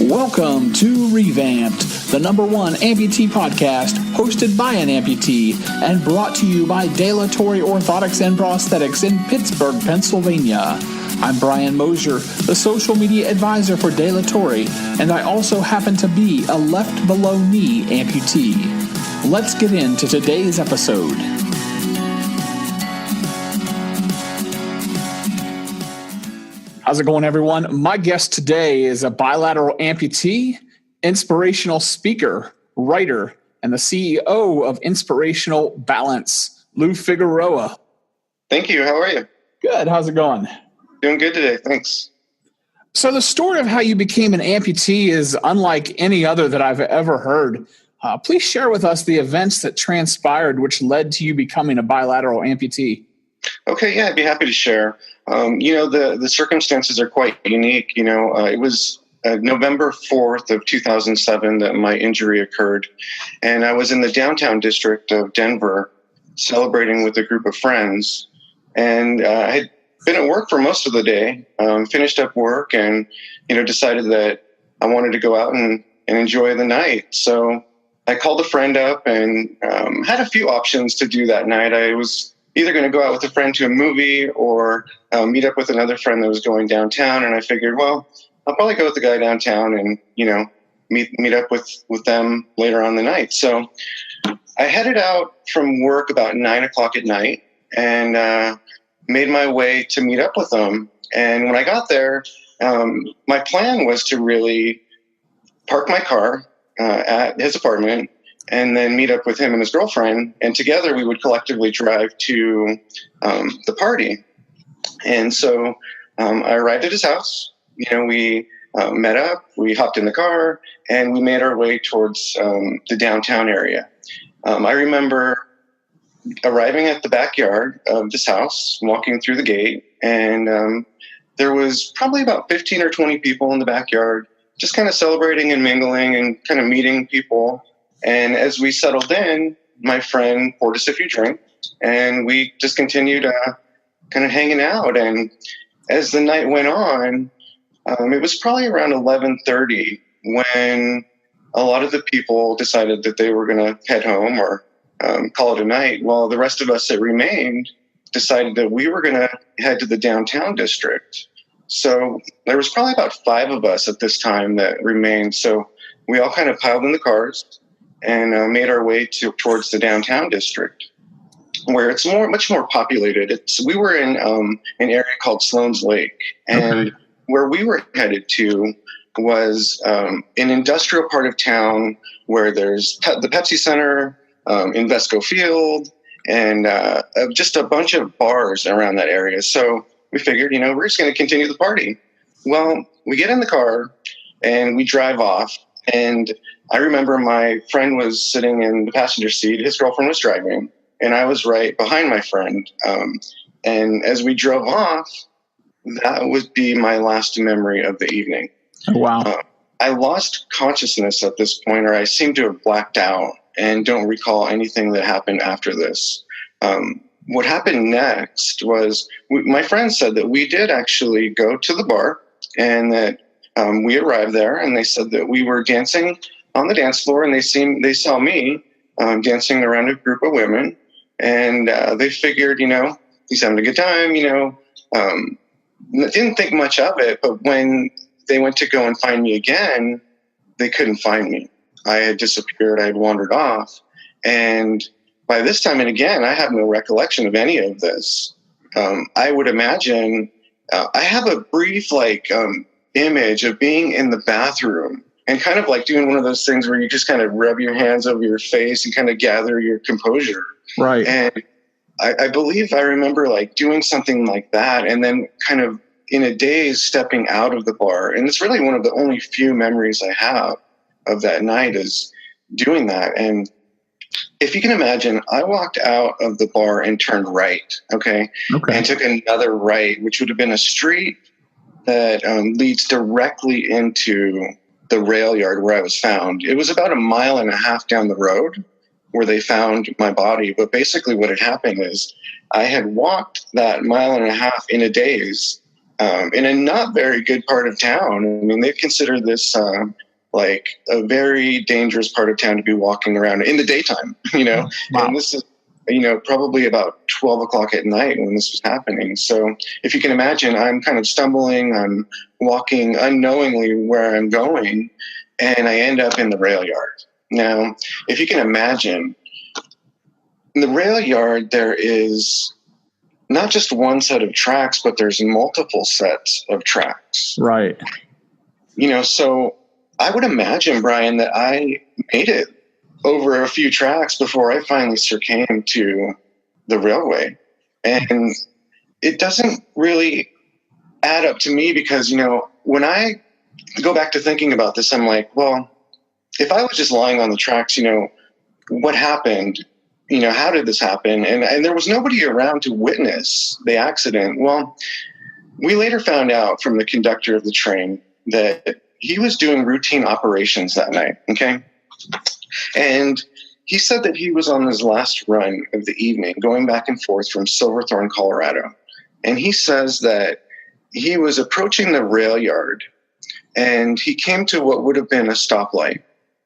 Welcome to revAMPd, the #1 amputee podcast hosted by an amputee and brought to you by Bilateral Orthotics and Prosthetics in Pittsburgh, Pennsylvania. I'm Brian Mosier, the social media advisor for Bilateral, and I also happen to be a left below knee amputee. Let's get into today's episode. How's it going, everyone? My guest today is a bilateral amputee, inspirational speaker, writer, and the CEO of Inspirational Balance, Lou Figeuroa. Thank you. How are you? Good. How's it going? Doing good today. Thanks. So the story of how you became an amputee is unlike any other that I've ever heard. Please share with us the events that transpired which led to you becoming a bilateral amputee. Okay, yeah, I'd be happy to share. The circumstances are quite unique. It was November 4th of 2007 that my injury occurred. And I was in the downtown district of Denver celebrating with a group of friends. And I had been at work for most of the day, finished up work and, decided that I wanted to go out and enjoy the night. So I called a friend up and had a few options to do that night. I was either going to go out with a friend to a movie or meet up with another friend that was going downtown. And I figured, well, I'll probably go with the guy downtown and, meet up with them later on the night. So I headed out from work about 9 o'clock at night and made my way to meet up with them. And when I got there, my plan was to really park my car at his apartment and then meet up with him and his girlfriend. And together we would collectively drive to the party. And so I arrived at his house. We met up, we hopped in the car, and we made our way towards the downtown area. I remember arriving at the backyard of this house, walking through the gate, and there was probably about 15 or 20 people in the backyard, just kind of celebrating and mingling and kind of meeting people. And as we settled in, my friend poured us a few drinks, and we just continued kind of hanging out. And as the night went on, it was probably around 11:30 when a lot of the people decided that they were going to head home or call it a night. While the rest of us that remained decided that we were going to head to the downtown district. So there was probably about 5 of us at this time that remained. So we all kind of piled in the cars and made our way towards the downtown district, where it's much more populated. We were in an area called Sloan's Lake, and where we were headed to was an industrial part of town where there's the Pepsi Center, Invesco Field, and just a bunch of bars around that area. So we figured, we're just going to continue the party. Well, we get in the car and we drive off, and I remember my friend was sitting in the passenger seat. His girlfriend was driving, and I was right behind my friend. And as we drove off, that would be my last memory of the evening. Oh, wow. I lost consciousness at this point, or I seem to have blacked out and don't recall anything that happened after this. What happened next was my friend said that we did actually go to the bar, and that we arrived there, and they said that we were dancing on the dance floor, and they saw me dancing around a group of women, and they figured, he's having a good time, didn't think much of it. But when they went to go and find me again, they couldn't find me. I had disappeared. I had wandered off. And by this time, and again, I have no recollection of any of this. I would imagine I have a brief image of being in the bathroom and kind of like doing one of those things where you just kind of rub your hands over your face and kind of gather your composure. Right. And I believe I remember doing something like that, and then kind of in a daze stepping out of the bar. And it's really one of the only few memories I have of that night is doing that. And if you can imagine, I walked out of the bar and turned right, and took another right, which would have been a street that leads directly into the rail yard where I was found. It was about 1.5 miles down the road where they found my body. But basically what had happened is I had walked that 1.5 miles in a daze in a not very good part of town. I mean, they consider this like a very dangerous part of town to be walking around in the daytime, Wow. and this is, probably about 12 o'clock at night when this was happening. So if you can imagine, I'm kind of stumbling, I'm walking unknowingly where I'm going, and I end up in the rail yard. Now, if you can imagine, in the rail yard, there is not just one set of tracks, but there's multiple sets of tracks. Right. So I would imagine, Brian, that I made it over a few tracks before I finally succumbed to the railway. And it doesn't really add up to me because, when I go back to thinking about this, I'm like, well, if I was just lying on the tracks, what happened? How did this happen? And there was nobody around to witness the accident. Well, we later found out from the conductor of the train that he was doing routine operations that night. Okay. And he said that he was on his last run of the evening, going back and forth from Silverthorne, Colorado. And he says that he was approaching the rail yard and he came to what would have been a stoplight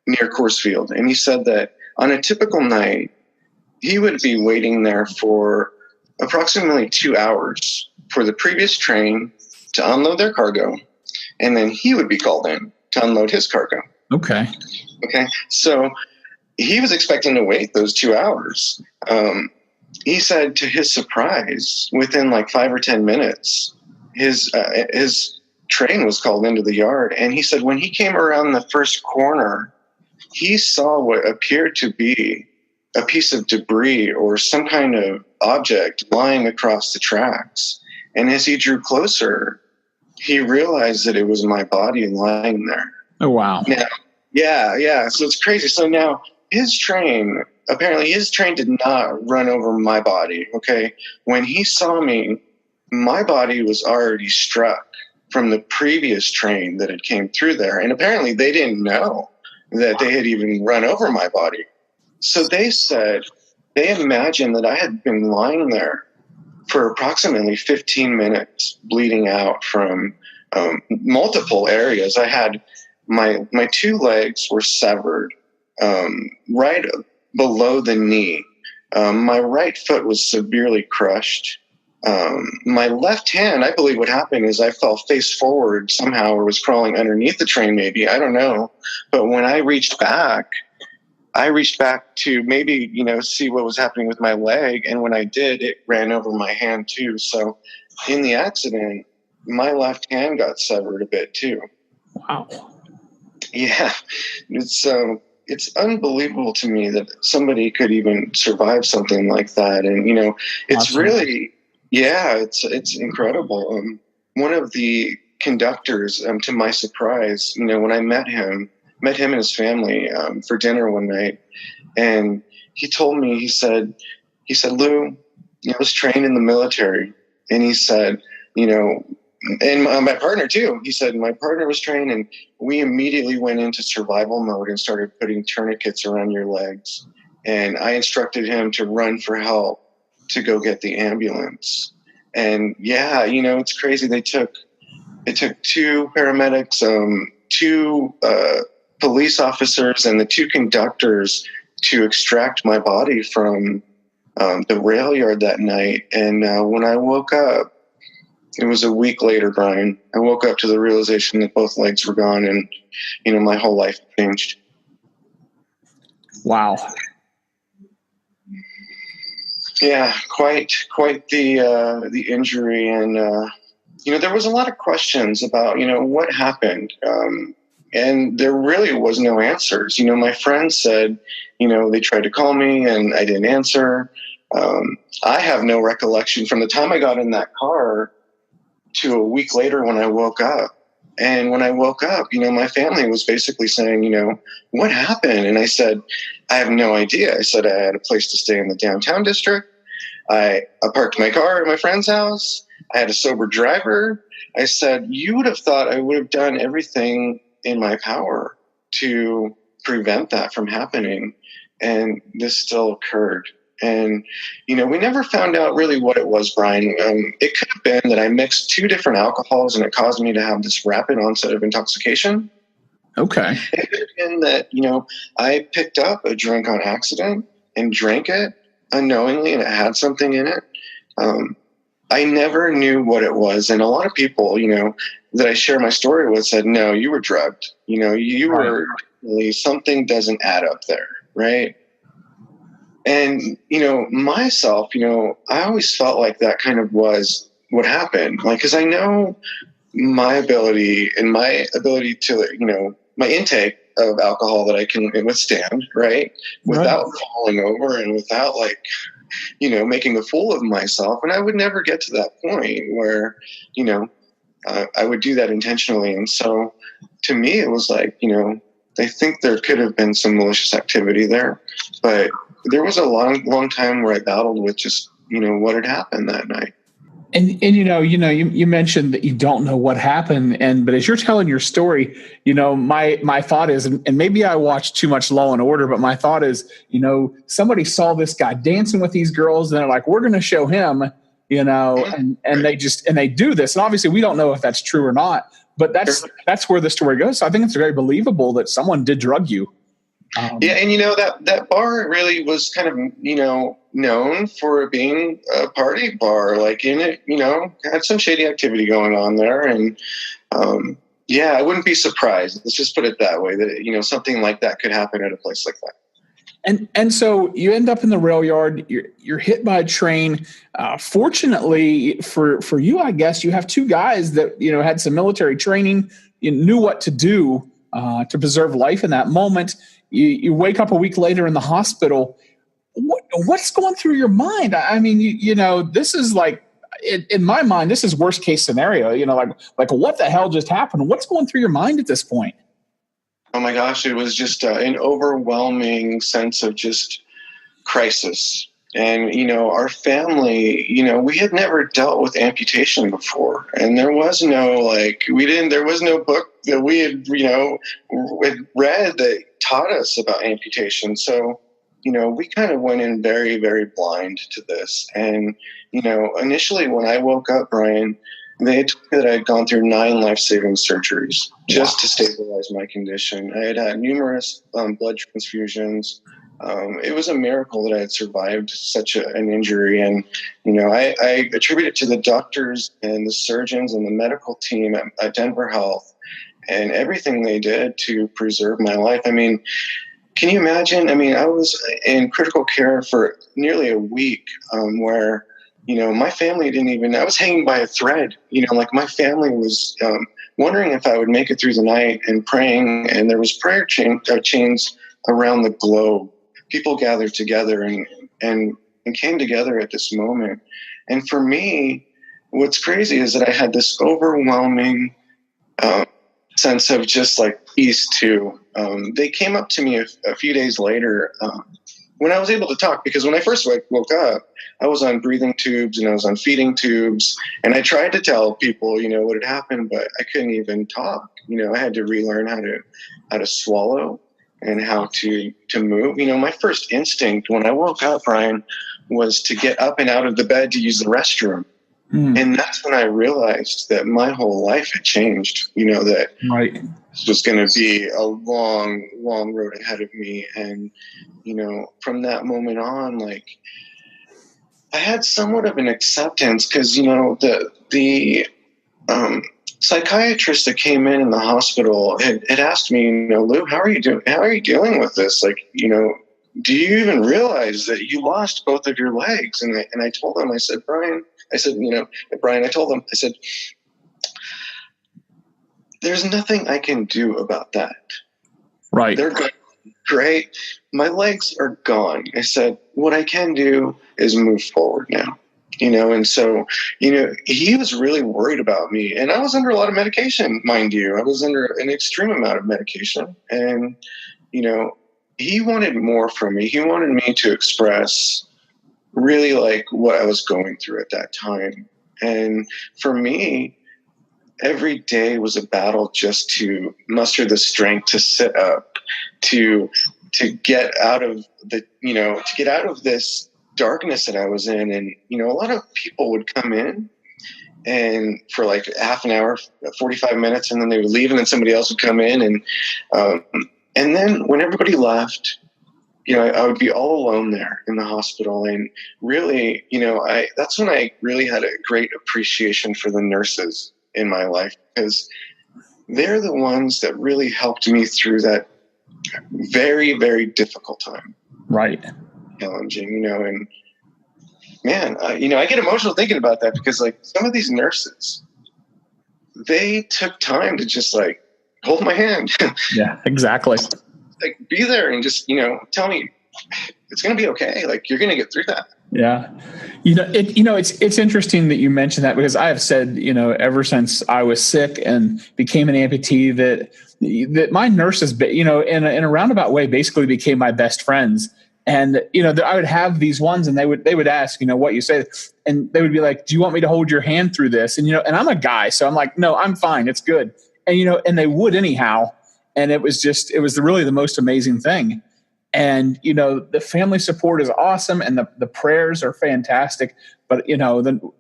near Coors Field. And he said that on a typical night, he would be waiting there for approximately 2 hours for the previous train to unload their cargo. And then he would be called in to unload his cargo. Okay. So he was expecting to wait those 2 hours. He said to his surprise, within like 5 or 10 minutes, his train was called into the yard. And he said when he came around the first corner, he saw what appeared to be a piece of debris or some kind of object lying across the tracks. And as he drew closer, he realized that it was my body lying there. Oh, wow. Now, yeah. So it's crazy. So now apparently his train did not run over my body. Okay. When he saw me, my body was already struck from the previous train that had came through there. And apparently they didn't know that they had even run over my body. So they said they imagined that I had been lying there for approximately 15 minutes, bleeding out from multiple areas. I had my 2 legs were severed right below the knee. My right foot was severely crushed. My left hand, I believe what happened is I fell face forward somehow or was crawling underneath the train maybe. I don't know. But when I reached back to maybe, see what was happening with my leg. And when I did, it ran over my hand too. So in the accident, my left hand got severed a bit too. Wow. Yeah. It's unbelievable to me that somebody could even survive something like that. And, it's awesome. Really, it's incredible. One of the conductors, to my surprise, when I met him and his family for dinner one night, and he told me, he said, Lou, I was trained in the military, and he said, and my partner too. He said my partner was trained, and we immediately went into survival mode and started putting tourniquets around your legs. And I instructed him to run for help to go get the ambulance. And it's crazy. It took 2 paramedics, 2 police officers, and the 2 conductors to extract my body from the rail yard that night. And when I woke up, it was a week later, Brian. I woke up to the realization that both legs were gone, and my whole life changed. Wow. Yeah, quite the injury, and there was a lot of questions about what happened, and there really was no answers. My friends said they tried to call me and I didn't answer. I have no recollection from the time I got in that car to a week later when I woke up. And when I woke up, my family was basically saying, what happened? And I said, I have no idea. I said I had a place to stay in the downtown district. I parked my car at my friend's house. I had a sober driver. I said, you would have thought I would have done everything in my power to prevent that from happening. And this still occurred. And, we never found out really what it was, Brian. It could have been that I mixed two different alcohols and it caused me to have this rapid onset of intoxication. Okay. It could have been that, I picked up a drink on accident and drank it unknowingly and it had something in it. I never knew what it was. And a lot of people, that I share my story with said, no, you were drugged. You were, something doesn't add up there. Right. And, myself, I always felt like that kind of was what happened. Like, cause I know my ability to, my intake of alcohol that I can withstand, right. Without falling over and without making a fool of myself. And I would never get to that point where, I would do that intentionally. And so to me, it was like, I think there could have been some malicious activity there, but there was a long time where I battled with just, what had happened that night. And you mentioned that you don't know what happened, but as you're telling your story, my thought is, and maybe I watched too much Law and Order, but my thought is, somebody saw this guy dancing with these girls, and they're like, we're going to show him, and they do this, and obviously we don't know if that's true or not, but that's where the story goes. So I think it's very believable that someone did drug you. Yeah, and that bar really was kind of known for being a party bar. Like in it, had some shady activity going on there, and I wouldn't be surprised. Let's just put it that way. That something like that could happen at a place like that. And so you end up in the rail yard. You're hit by a train. Fortunately for you, I guess you have two guys that had some military training. You knew what to do to preserve life in that moment. You wake up a week later in the hospital. What's going through your mind? I mean, this is like, in my mind, this is worst case scenario. Like what the hell just happened? What's going through your mind at this point? Oh my gosh, it was just an overwhelming sense of just crisis. And, our family, we had never dealt with amputation before. And there was no, there was no book that we had, had read that taught us about amputation. So, we kind of went in very, very blind to this. And, initially when I woke up, Brian, they told me that I had gone through 9 life-saving surgeries just to stabilize my condition. I had numerous blood transfusions. It was a miracle that I had survived such an injury. And, I attribute it to the doctors and the surgeons and the medical team at Denver Health and everything they did to preserve my life. I mean, can you imagine? I mean, I was in critical care for nearly a week where, my family I was hanging by a thread, my family was wondering if I would make it through the night and praying. And there was prayer chains around the globe. People gathered together and came together at this moment. And for me, what's crazy is that I had this overwhelming sense of just peace too. They came up to me a few days later when I was able to talk, because when I first woke up, I was on breathing tubes and I was on feeding tubes, and I tried to tell people, what had happened, but I couldn't even talk. I had to relearn how to swallow and how to move. My first instinct when I woke up, Brian, was to get up and out of the bed to use the restroom. And that's when I realized that my whole life had changed, that this was going to be a long, long road ahead of me. And, from that moment on, I had somewhat of an acceptance because, the psychiatrist that came in the hospital had asked me, Lou, how are you doing? How are you dealing with this? Do you even realize that you lost both of your legs? And I told him, I said, Brian, I told him, I said, there's nothing I can do about that. Right. They're gone. Great. My legs are gone. I said, what I can do is move forward now. And so, he was really worried about me, and I was under a lot of medication, mind you. I was under an extreme amount of medication, and, he wanted more from me. He wanted me to express really what I was going through at that time. And for me, every day was a battle just to muster the strength to sit up, to get out of this darkness that I was in. And, a lot of people would come in and for like half an hour, 45 minutes, and then they would leave, and then somebody else would come in. And then when everybody left, I would be all alone there in the hospital. And really, that's when I really had a great appreciation for the nurses in my life, because they're the ones that really helped me through that very, very difficult time. Right. Challenging, and man, I get emotional thinking about that, because like some of these nurses, they took time to just like hold my hand. Yeah, exactly. Like be there and just, tell me it's going to be okay. Like you're going to get through that. Yeah. It's interesting that you mentioned that, because I have said, ever since I was sick and became an amputee, that my nurses, in a roundabout way, basically became my best friends. And, I would have these ones, and they would ask, what you say, and they would be like, do you want me to hold your hand through this? And, and I'm a guy, so I'm like, no, I'm fine. It's good. And, and they would anyhow. And it was really the most amazing thing. And, the family support is awesome, and the prayers are fantastic. But,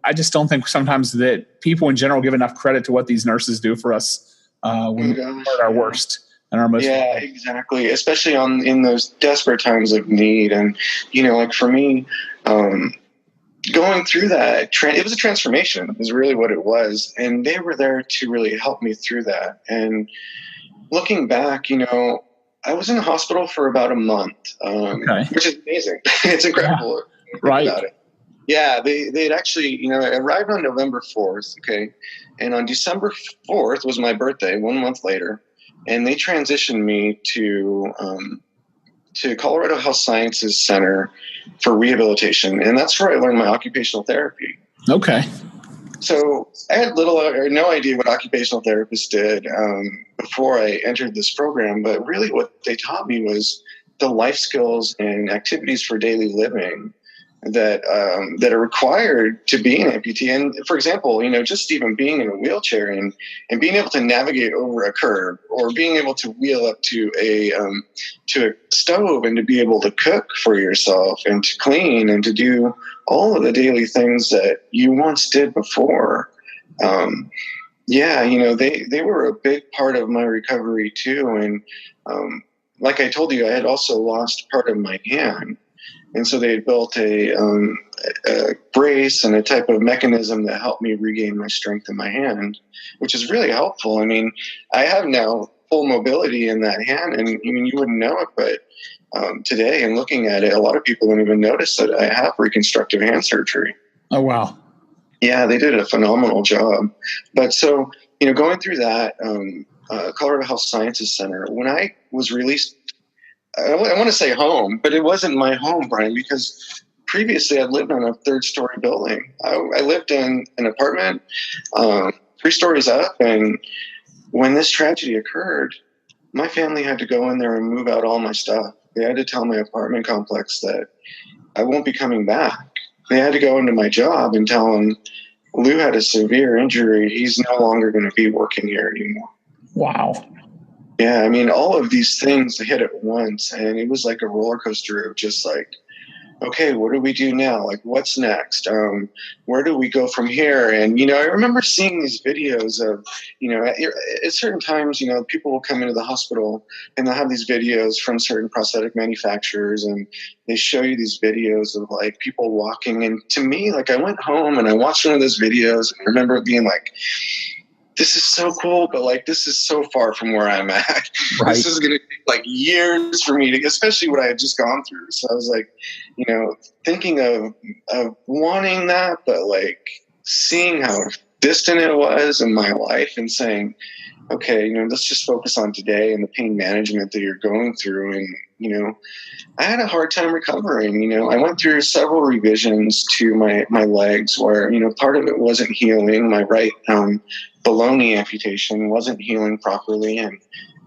I just don't think sometimes that people in general give enough credit to what these nurses do for us when we're at our worst and our most. Yeah, exactly. Especially in those desperate times of need. And, like for me, going through that, it was a transformation is really what it was. And they were there to really help me through that. And looking back, I was in the hospital for about a month, which is amazing. It's incredible. Yeah. Right. About it. Yeah, they'd actually, arrived on November 4th, okay? And on December 4th was my birthday, 1 month later, and they transitioned me to Colorado Health Sciences Center for rehabilitation, and that's where I learned my occupational therapy. Okay. So I had little or no idea what occupational therapists did before I entered this program, but really what they taught me was the life skills and activities for daily living that are required to be an amputee. And for example, just even being in a wheelchair and being able to navigate over a curb, or being able to wheel up to a stove and to be able to cook for yourself and to clean and to do all of the daily things that you once did before. They were a big part of my recovery too. And like I told you, I had also lost part of my hand. And so they had built a brace and a type of mechanism that helped me regain my strength in my hand, which is really helpful. I mean, I have now full mobility in that hand, and you wouldn't know it, but today, and looking at it, a lot of people don't even notice that I have reconstructive hand surgery. Oh, wow. Yeah, they did a phenomenal job. But so, going through that, Colorado Health Sciences Center, when I was released, I want to say home, but it wasn't my home, Brian, because previously I lived on a 3rd-story building. I lived in an apartment 3 stories up, and when this tragedy occurred, my family had to go in there and move out all my stuff. They had to tell my apartment complex that I won't be coming back. They had to go into my job and tell them, Lou had a severe injury. He's no longer going to be working here anymore. Wow. Yeah, I mean, all of these things hit at once, and it was like a roller coaster of just like, okay, what do we do now? Like, what's next? Where do we go from here? And, I remember seeing these videos of, at certain times, people will come into the hospital and they'll have these videos from certain prosthetic manufacturers, and they show you these videos of like people walking. And to me, like I went home and I watched one of those videos, and I remember it being like, this is so cool, but like, this is so far from where I'm at. Right. This is going to take like years for me to, especially what I had just gone through. So I was like, thinking of wanting that, but like seeing how distant it was in my life and saying, okay, let's just focus on today and the pain management that you're going through. And, I had a hard time recovering. I went through several revisions to my legs where, part of it wasn't healing. My right below-knee amputation wasn't healing properly, and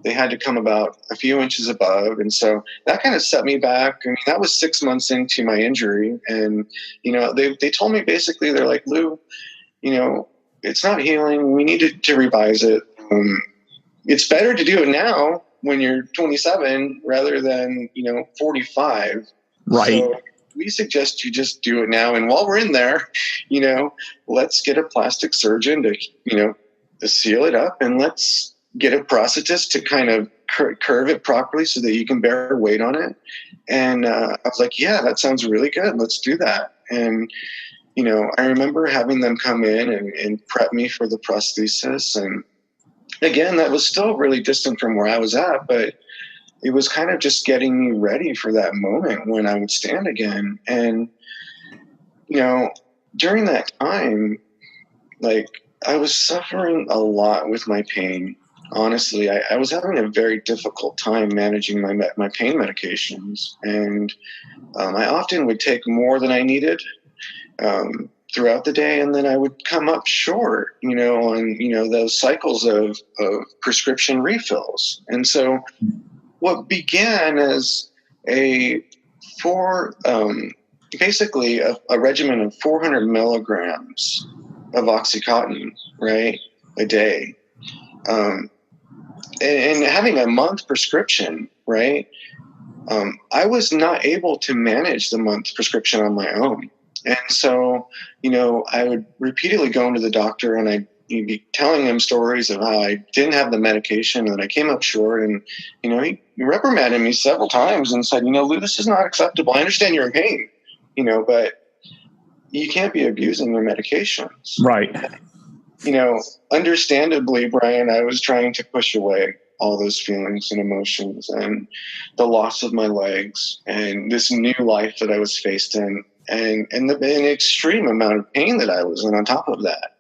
they had to come about a few inches above. And so that kind of set me back. I mean, that was 6 months into my injury. And, they told me basically, they're like, Lou, it's not healing. We need to revise it. It's better to do it now when you're 27 rather than, 45. Right. So we suggest you just do it now. And while we're in there, let's get a plastic surgeon to seal it up, and let's get a prosthetist to kind of curve it properly so that you can bear weight on it. And I was like, yeah, that sounds really good. Let's do that. And, I remember having them come in and prep me for the prosthesis. And again, that was still really distant from where I was at, but it was kind of just getting me ready for that moment when I would stand again. And, during that time, like, I was suffering a lot with my pain. Honestly, I was having a very difficult time managing my pain medications. And I often would take more than I needed throughout the day, and then I would come up short, on, those cycles of prescription refills. And so what began as basically a regimen of 400 milligrams of Oxycontin, right, a day, and having a month prescription, right, I was not able to manage the month prescription on my own. And so, I would repeatedly go into the doctor, and I'd be telling him stories of how I didn't have the medication and I came up short. And, he reprimanded me several times and said, Lou, this is not acceptable. I understand you're in pain, but you can't be abusing your medications. Right. Understandably, Brian, I was trying to push away all those feelings and emotions and the loss of my legs and this new life that I was faced in, and an extreme amount of pain that I was in on top of that.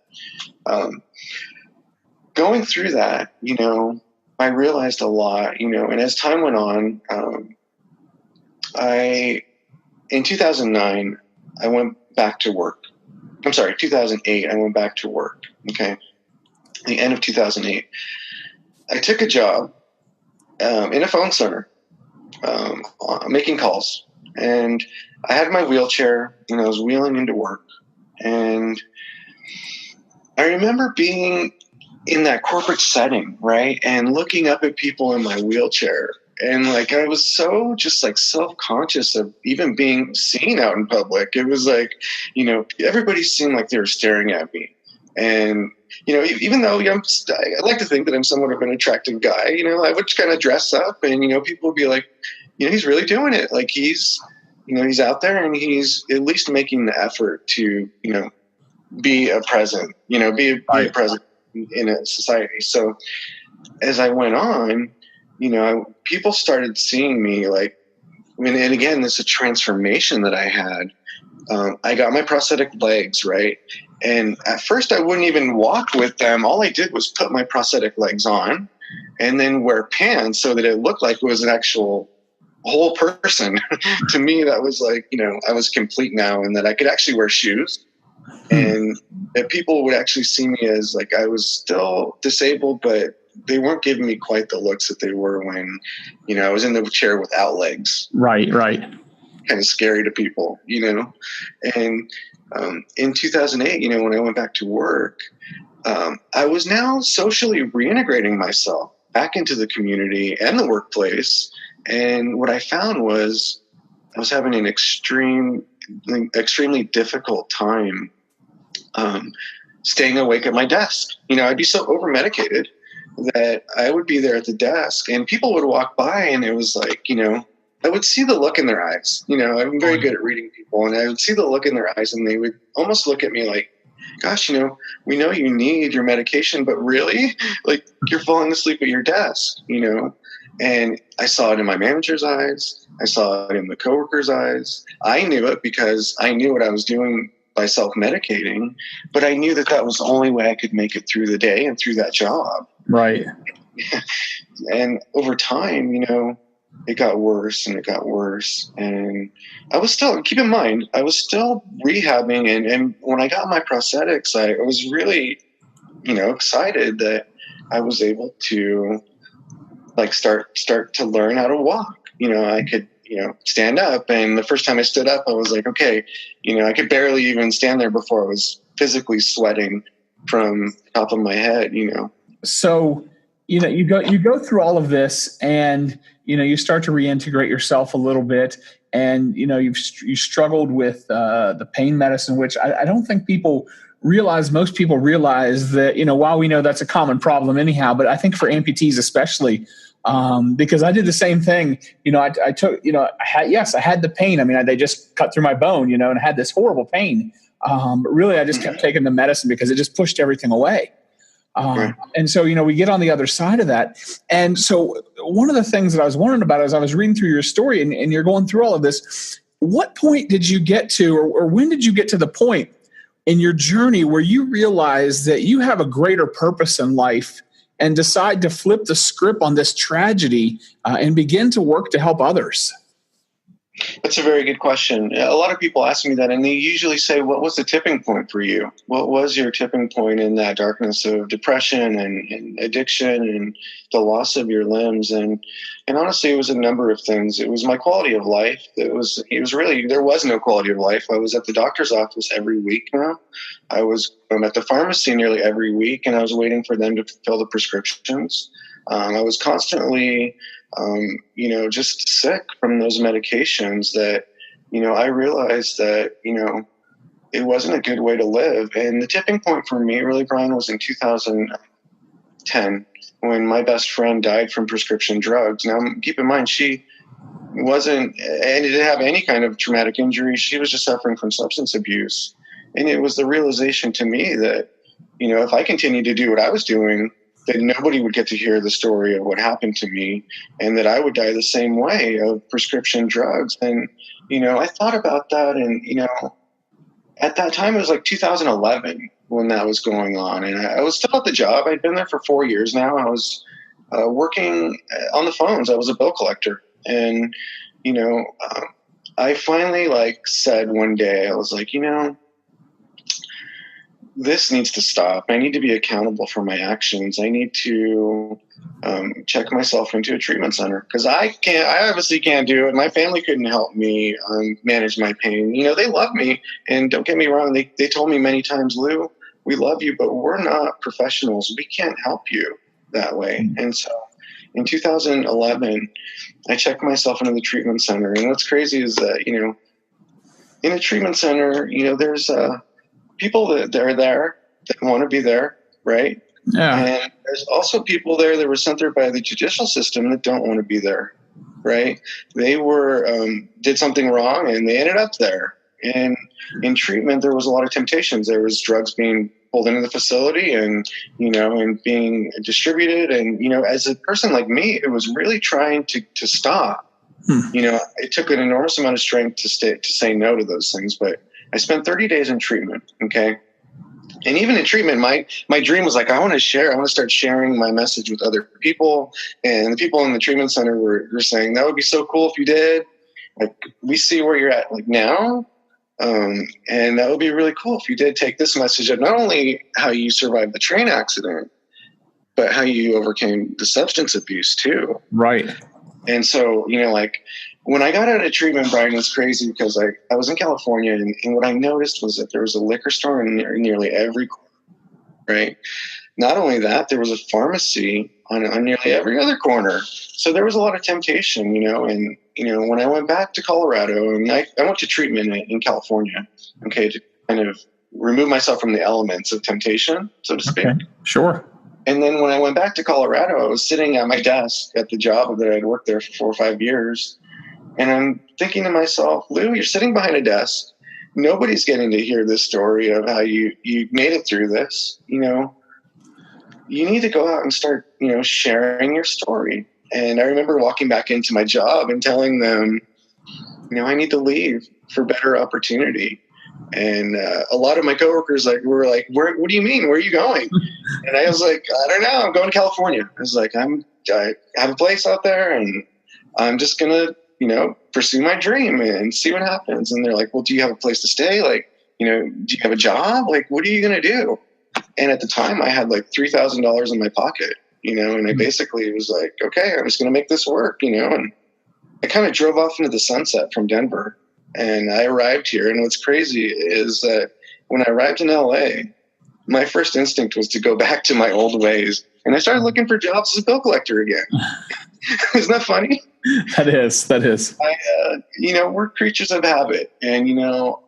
Going through that, I realized a lot, and as time went on, in 2009, I went back to work. 2008, I went back to work. Okay. The end of 2008, I took a job in a phone center, making calls, and I had my wheelchair, and I was wheeling into work. And I remember being in that corporate setting, right, and looking up at people in my wheelchair. And like, I was so just like self-conscious of even being seen out in public. It was like, everybody seemed like they were staring at me. And, even though I like to think that I'm somewhat of an attractive guy, I would kind of dress up, and, people would be like, he's really doing it. Like, he's out there, and he's at least making the effort to, be a present, be a present in a society. So as I went on, people started seeing me like, and again, this is a transformation that I had. I got my prosthetic legs, right? And at first I wouldn't even walk with them. All I did was put my prosthetic legs on and then wear pants so that it looked like it was an actual whole person. To me, that was like, I was complete now, and that I could actually wear shoes, and that people would actually see me as like I was still disabled, but they weren't giving me quite the looks that they were when, I was in the chair without legs. Right. Kind of scary to people, And in 2008, when I went back to work, I was now socially reintegrating myself back into the community and the workplace. And what I found was I was having an extremely difficult time staying awake at my desk. I'd be so over-medicated that I would be there at the desk, and people would walk by, and it was like, I would see the look in their eyes. I'm very good at reading people, and I would see the look in their eyes, and they would almost look at me like, gosh, we know you need your medication, but really, like, you're falling asleep at your desk, And I saw it in my manager's eyes. I saw it in the coworkers' eyes. I knew it because I knew what I was doing by self-medicating, but I knew that was the only way I could make it through the day and through that job. Right. And over time, it got worse and it got worse. And I was still, keep in mind, I was still rehabbing. And when I got my prosthetics, I was really, excited that I was able to like start to learn how to walk. I could, stand up. And the first time I stood up, I was like, okay, I could barely even stand there before I was physically sweating from the top of my head, So, you go through all of this, and, you start to reintegrate yourself a little bit. and you struggled with the pain medicine, which I don't think people realize. Most people realize that while we know that's a common problem anyhow, but I think for amputees especially, because I did the same thing. I took I had the pain. I mean, they just cut through my bone, and I had this horrible pain. But really, I just kept taking the medicine because it just pushed everything away. Right. And so, we get on the other side of that. And so one of the things that I was wondering about as I was reading through your story and you're going through all of this, what point did you get to, or when did you get to the point in your journey where you realize that you have a greater purpose in life and decide to flip the script on this tragedy and begin to work to help others? That's a very good question. A lot of people ask me that, and they usually say, what was the tipping point for you? What was your tipping point in that darkness of depression and addiction and the loss of your limbs? And honestly, it was a number of things. It was my quality of life. It was really, there was no quality of life. I was at the doctor's office every week now. I'm at the pharmacy nearly every week, and I was waiting for them to fill the prescriptions. I was constantly just sick from those medications that, I realized that, it wasn't a good way to live. And the tipping point for me really, Brian, was in 2010 when my best friend died from prescription drugs. Now, keep in mind, she didn't have any kind of traumatic injury. She was just suffering from substance abuse. And it was the realization to me that, if I continued to do what I was doing, that nobody would get to hear the story of what happened to me, and that I would die the same way of prescription drugs. And, I thought about that, and, at that time it was like 2011 when that was going on. And I was still at the job. I'd been there for 4 years now. I was working on the phones. I was a bill collector. And, I finally said one day, I was like, this needs to stop. I need to be accountable for my actions. I need to check myself into a treatment center because I obviously can't do it. My family couldn't help me manage my pain. They love me, and don't get me wrong. They told me many times, Lou, we love you, but we're not professionals. We can't help you that way. And so in 2011, I checked myself into the treatment center. And what's crazy is that, in a treatment center, there's people that are there that want to be there, right? Yeah. And there's also people there that were sent there by the judicial system that don't want to be there, right? They were did something wrong and they ended up there. And in treatment, there was a lot of temptations. There was drugs being pulled into the facility and being distributed. And as a person like me, it was really trying to stop. It took an enormous amount of strength to say no to those things, but I spent 30 days in treatment, okay? And even in treatment, my dream was I want to start sharing my message with other people. And the people in the treatment center were saying, that would be so cool if you did. We see where you're at now. And that would be really cool if you did take this message of not only how you survived the train accident, but how you overcame the substance abuse too. Right. And so, when I got out of treatment, Brian, it was crazy because I was in California, and what I noticed was that there was a liquor store in nearly every corner, right? Not only that, there was a pharmacy on nearly every other corner. So there was a lot of temptation, and, when I went back to Colorado, and I went to treatment in California, okay, to kind of remove myself from the elements of temptation, so to speak. Okay. Sure. And then when I went back to Colorado, I was sitting at my desk at the job that I'd worked there for 4 or 5 years. And I'm thinking to myself, Lou, you're sitting behind a desk. Nobody's getting to hear this story of how you made it through this. You need to go out and start, sharing your story. And I remember walking back into my job and telling them, I need to leave for better opportunity. And a lot of my coworkers were like, what do you mean? Where are you going? And I was like, I don't know. I'm going to California. I was like, I have a place out there, and I'm just going to, pursue my dream and see what happens. And they're like, well, do you have a place to stay? Do you have a job? What are you going to do? And at the time I had $3,000 in my pocket, and I basically was like, okay, I'm just going to make this work, and I kind of drove off into the sunset from Denver, and I arrived here. And what's crazy is that when I arrived in LA, my first instinct was to go back to my old ways. And I started looking for jobs as a bill collector again. Isn't that funny? That is. We're creatures of habit. And,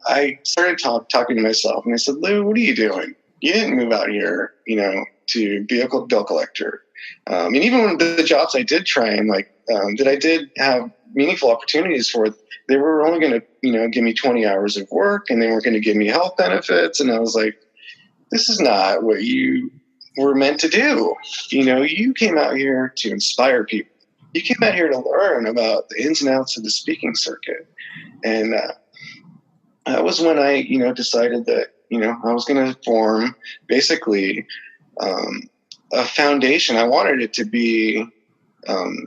I started talking to myself, and I said, Lou, what are you doing? You didn't move out here, to be a bill collector. And even when the jobs I did try and that I did have meaningful opportunities for, they were only going to, give me 20 hours of work, and they weren't going to give me health benefits. And I was like, this is not what you were meant to do. You came out here to inspire people. You came out here to learn about the ins and outs of the speaking circuit. And that was when I, decided that, I was going to form basically a foundation. I wanted it to be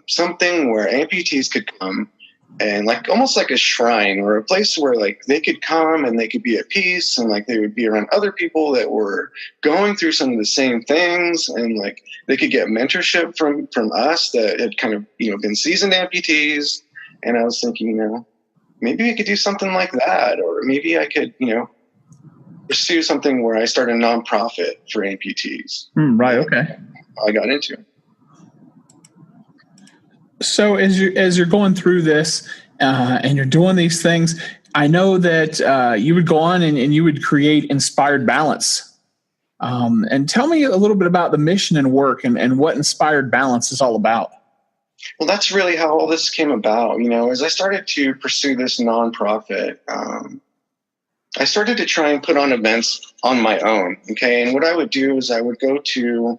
something where amputees could come and almost like a shrine, or a place where they could come and they could be at peace, and they would be around other people that were going through some of the same things, and they could get mentorship from us that had kind of been seasoned amputees. And I was thinking, maybe we could do something like that, or maybe I could pursue something where I start a nonprofit for amputees. Right. Okay. I got into it. So as you're going through this and you're doing these things, I know that you would go on and you would create Inspired Balance. And tell me a little bit about the mission and work and what Inspired Balance is all about. Well, that's really how all this came about. As I started to pursue this nonprofit, I started to try and put on events on my own. Okay. And what I would do is I would go to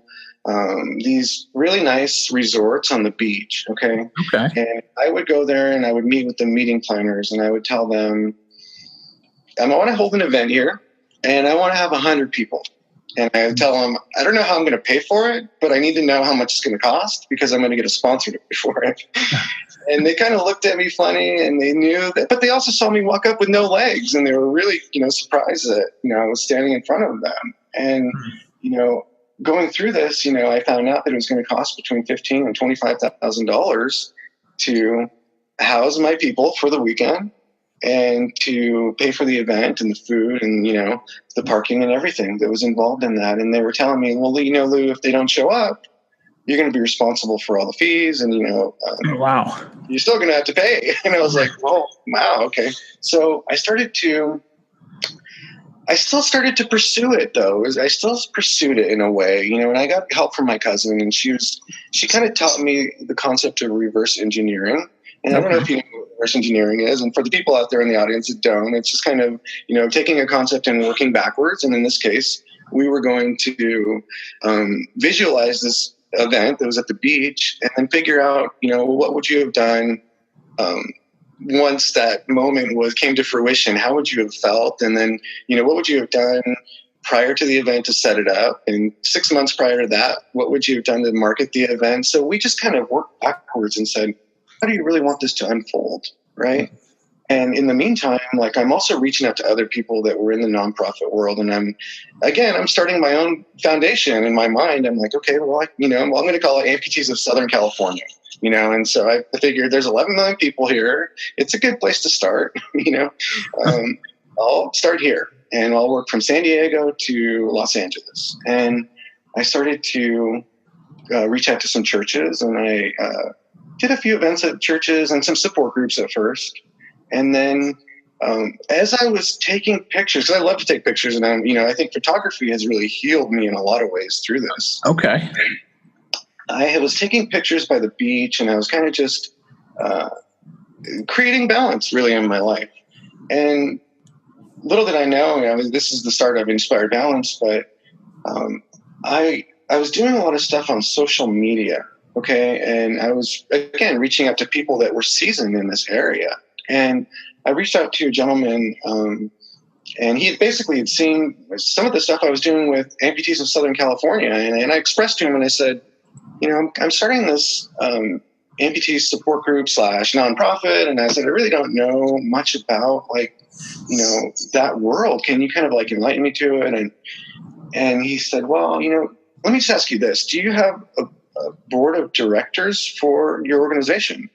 these really nice resorts on the beach. Okay. And I would go there and I would meet with the meeting planners, and I would tell them, I want to hold an event here, and I want to have 100 people. And I would tell them, I don't know how I'm going to pay for it, but I need to know how much it's going to cost, because I'm going to get a sponsor to pay for it. And they kind of looked at me funny, and they knew that, but they also saw me walk up with no legs, and they were really, surprised that, I was standing in front of them. And, going through this, I found out that it was going to cost between $15,000 and $25,000 to house my people for the weekend, and to pay for the event and the food and, the parking and everything that was involved in that. And they were telling me, well, Lou, if they don't show up, you're going to be responsible for all the fees, and, wow, you're still going to have to pay. And I was like, oh, wow. Okay. So I still started to pursue it, though. I still pursued it in a way, and I got help from my cousin, and she kind of taught me the concept of reverse engineering. And I don't know if you know what reverse engineering is. And for the people out there in the audience that don't, it's just kind of, taking a concept and working backwards. And in this case, we were going to visualize this event that was at the beach, and then figure out, what would you have done once that moment came to fruition? How would you have felt? And then, what would you have done prior to the event to set it up? And 6 months prior to that, what would you have done to market the event? So we just kind of worked backwards and said, how do you really want this to unfold? Right. And in the meantime, I'm also reaching out to other people that were in the nonprofit world. And I'm starting my own foundation in my mind. I'm like, okay, well, I'm going to call it Amputees of Southern California. And so I figured there's 11 million people here. It's a good place to start. I'll start here, and I'll work from San Diego to Los Angeles. And I started to reach out to some churches, and I did a few events at churches and some support groups at first. And then as I was taking pictures, because I love to take pictures, and I think photography has really healed me in a lot of ways through this. Okay. I was taking pictures by the beach, and I was kind of just creating balance really in my life. And little did I know, this is the start of Inspired Balance, but I was doing a lot of stuff on social media, okay? And I was, again, reaching out to people that were seasoned in this area. And I reached out to a gentleman, and he basically had seen some of the stuff I was doing with Amputees of Southern California. And I expressed to him, and I said, I'm starting this amputee support group / nonprofit. And I said, I really don't know much about that world. Can you kind of enlighten me to it? And he said, well, let me just ask you this. Do you have a board of directors for your organization?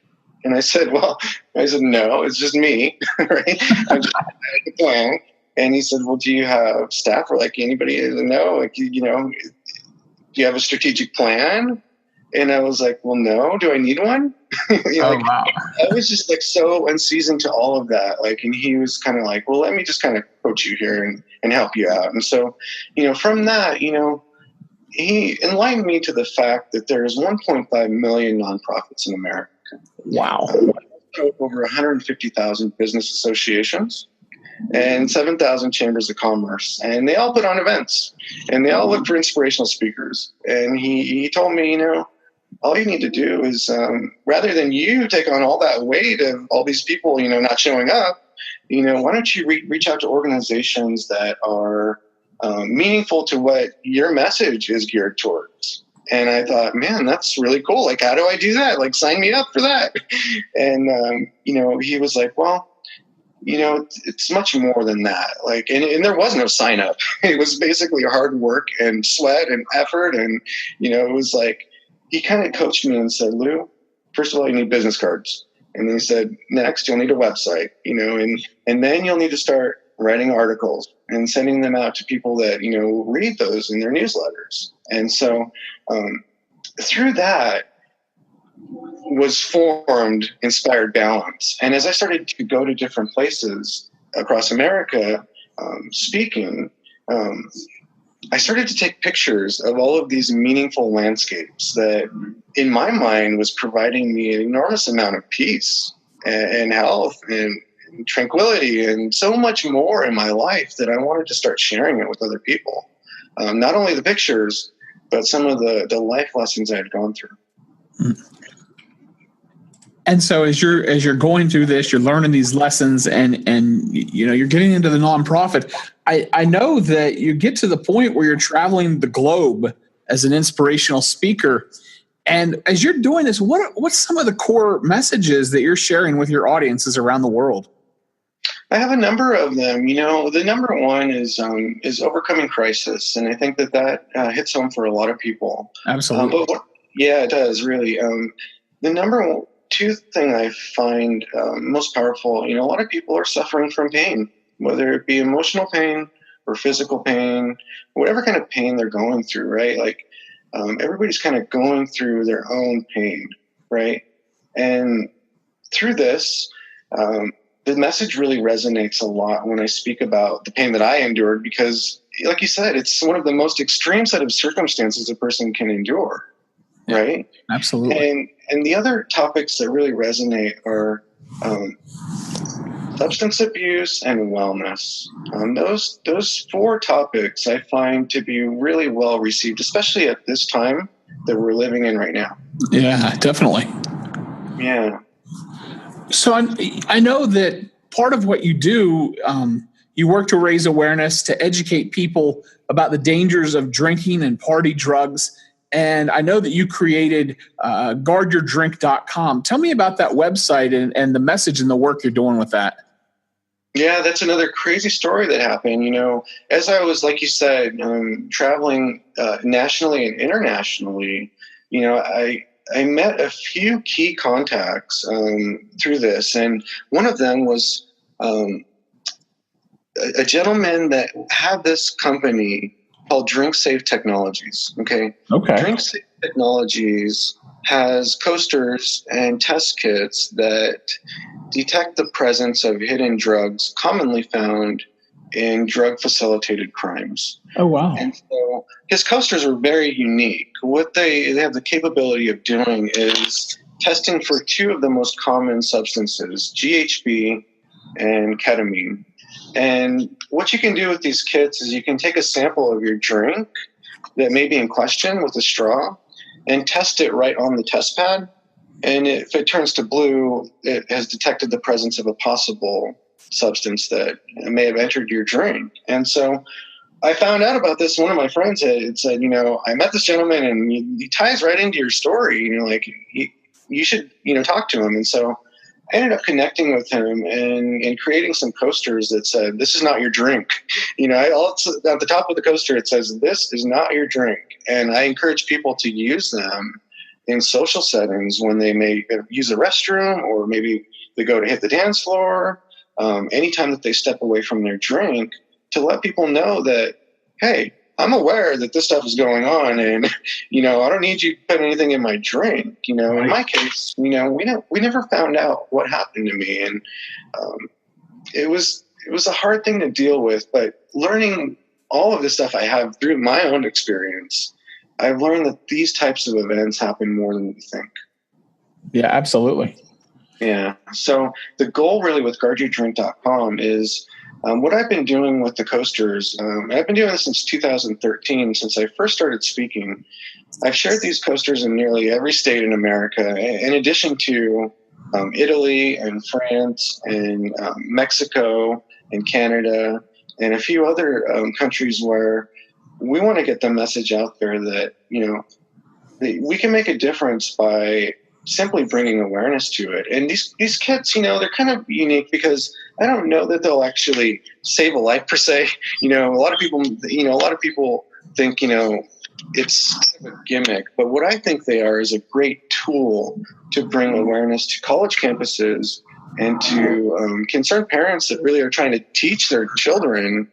And I said, no, it's just me, right? I'm just a plan. And he said, well, do you have staff or anybody? No, do you have a strategic plan? And I was like, well, no, do I need one? Wow. I was just like so unseasoned to all of that. Like, and he was kind of like, well, let me just kind of coach you here and help you out. And so, from that, he enlightened me to the fact that there's 1.5 million nonprofits in America. Wow. Over 150,000 business associations and 7,000 chambers of commerce. And they all put on events and they all look for inspirational speakers. And he told me, all you need to do is rather than you take on all that weight of all these people, not showing up, why don't you reach out to organizations that are meaningful to what your message is geared towards. And I thought, man, that's really cool. Like, how do I do that? Like, sign me up for that. And, he was like, well, it's much more than that. Like, and there was no sign up. It was basically hard work and sweat and effort. And, it was like, he kind of coached me and said, Lou, first of all, you need business cards. And then he said, next, you'll need a website, and then you'll need to start writing articles and sending them out to people that, read those in their newsletters. And so through that was formed Inspired Balance. And as I started to go to different places across America speaking, I started to take pictures of all of these meaningful landscapes that in my mind was providing me an enormous amount of peace and health and tranquility and so much more in my life that I wanted to start sharing it with other people. Not only the pictures, but some of the life lessons I had gone through. And so as you're going through this, you're learning these lessons and you're getting into the nonprofit. I know that you get to the point where you're traveling the globe as an inspirational speaker. And as you're doing this, what's some of the core messages that you're sharing with your audiences around the world? I have a number of them. The number one is overcoming crisis, and I think that hits home for a lot of people. Absolutely. Yeah, it does really. The number two thing I find most powerful. A lot of people are suffering from pain, whether it be emotional pain or physical pain, whatever kind of pain they're going through. Right, like everybody's kind of going through their own pain, right? And through this. The message really resonates a lot when I speak about the pain that I endured because, like you said, it's one of the most extreme set of circumstances a person can endure, right? Absolutely. And the other topics that really resonate are substance abuse and wellness. Those four topics I find to be really well received, especially at this time that we're living in right now. Yeah, definitely. Yeah. So I know that part of what you do, you work to raise awareness, to educate people about the dangers of drinking and party drugs. And I know that you created guardyourdrink.com. Tell me about that website and the message and the work you're doing with that. Yeah, that's another crazy story that happened. As I was, like you said, traveling nationally and internationally, I met a few key contacts through this, and one of them was a gentleman that had this company called Drink Safe Technologies. Okay. Drink Safe Technologies has coasters and test kits that detect the presence of hidden drugs commonly found in drug-facilitated crimes. Oh, wow. And so his coasters are very unique. What they have the capability of doing is testing for two of the most common substances, GHB and ketamine. And what you can do with these kits is you can take a sample of your drink that may be in question with a straw and test it right on the test pad. And if it turns to blue, it has detected the presence of a possible substance that may have entered your drink. And so I found out about this. One of my friends had said, I met this gentleman and he ties right into your story. You should, talk to him. And so I ended up connecting with him and creating some coasters that said, this is not your drink. At the top of the coaster, it says, this is not your drink. And I encourage people to use them in social settings when they may use a restroom or maybe they go to hit the dance floor. Anytime that they step away from their drink, to let people know that, hey, I'm aware that this stuff is going on, and, you know, I don't need you to put anything in my drink. You know, in my case, you know, we never found out what happened to me. And it was a hard thing to deal with, but learning all of this stuff I have through my own experience, I've learned that these types of events happen more than we think. Yeah, absolutely. Yeah. So the goal really with guardyourdrink.com is what I've been doing with the coasters. I've been doing this since 2013, since I first started speaking. I've shared these coasters in nearly every state in America, in addition to Italy and France and Mexico and Canada and a few other countries where we want to get the message out there that, you know, we can make a difference by simply bringing awareness to it. And these kids, you know, they're kind of unique because I don't know that they'll actually save a life per se. You know, a lot of people think, you know, it's kind of a gimmick, but what I think they are is a great tool to bring awareness to college campuses and to concerned parents that really are trying to teach their children,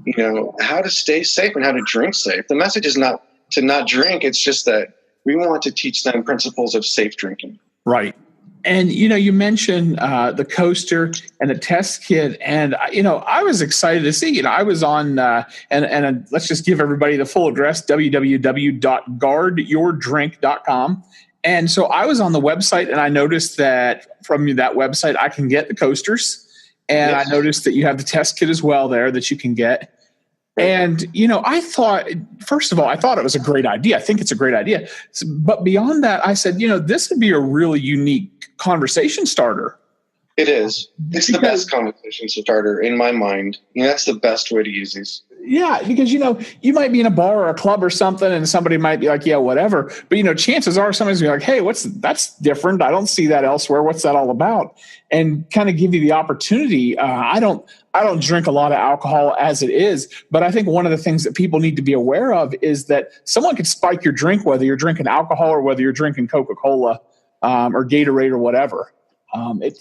you know, how to stay safe and how to drink safe. The message is not to not drink. It's just that we want to teach them principles of safe drinking. Right. And, you know, you mentioned the coaster and the test kit. And, you know, I was excited to see, you know, I was on, and let's just give everybody the full address, www.guardyourdrink.com. And so I was on the website and I noticed that from that website, I can get the coasters. And yes. I noticed that you have the test kit as well there that you can get. And, you know, I thought, first of all, I thought it was a great idea. I think it's a great idea. But beyond that, I said, you know, this would be a really unique conversation starter. It is. It's the best conversation starter in my mind. You know, that's the best way to use these. Yeah, because, you know, you might be in a bar or a club or something and somebody might be like, yeah, whatever. But, you know, chances are somebody's going to be like, hey, that's different. I don't see that elsewhere. What's that all about? And kind of give you the opportunity. I don't drink a lot of alcohol as it is, but I think one of the things that people need to be aware of is that someone could spike your drink, whether you're drinking alcohol or whether you're drinking Coca-Cola or Gatorade or whatever.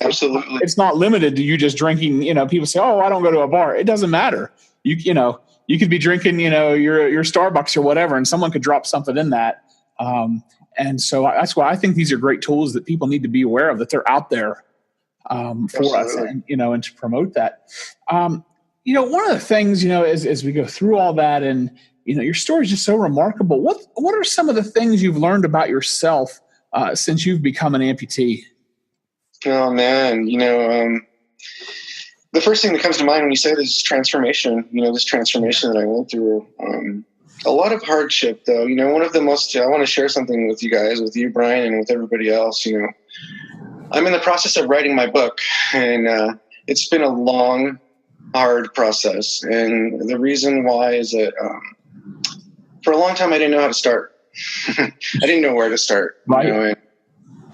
Absolutely. It's not limited to you just drinking. You know, people say, oh, I don't go to a bar. It doesn't matter. You know, you could be drinking, you know, your Starbucks or whatever, and someone could drop something in that. And so that's why I think these are great tools that people need to be aware of, that they're out there for us, and, you know, and to promote that. You know, one of the things, you know, as we go through all that, and, you know, your story is just so remarkable. What are some of the things you've learned about yourself since you've become an amputee? Oh, man, you know, the first thing that comes to mind when you say this is transformation, you know, this transformation that I went through. A lot of hardship, though. You know, one of the most, I want to share something with you guys, with you, Brian, and with everybody else. You know, I'm in the process of writing my book, and it's been a long, hard process. And the reason why is that for a long time, I didn't know how to start. I didn't know where to start. Right. You know,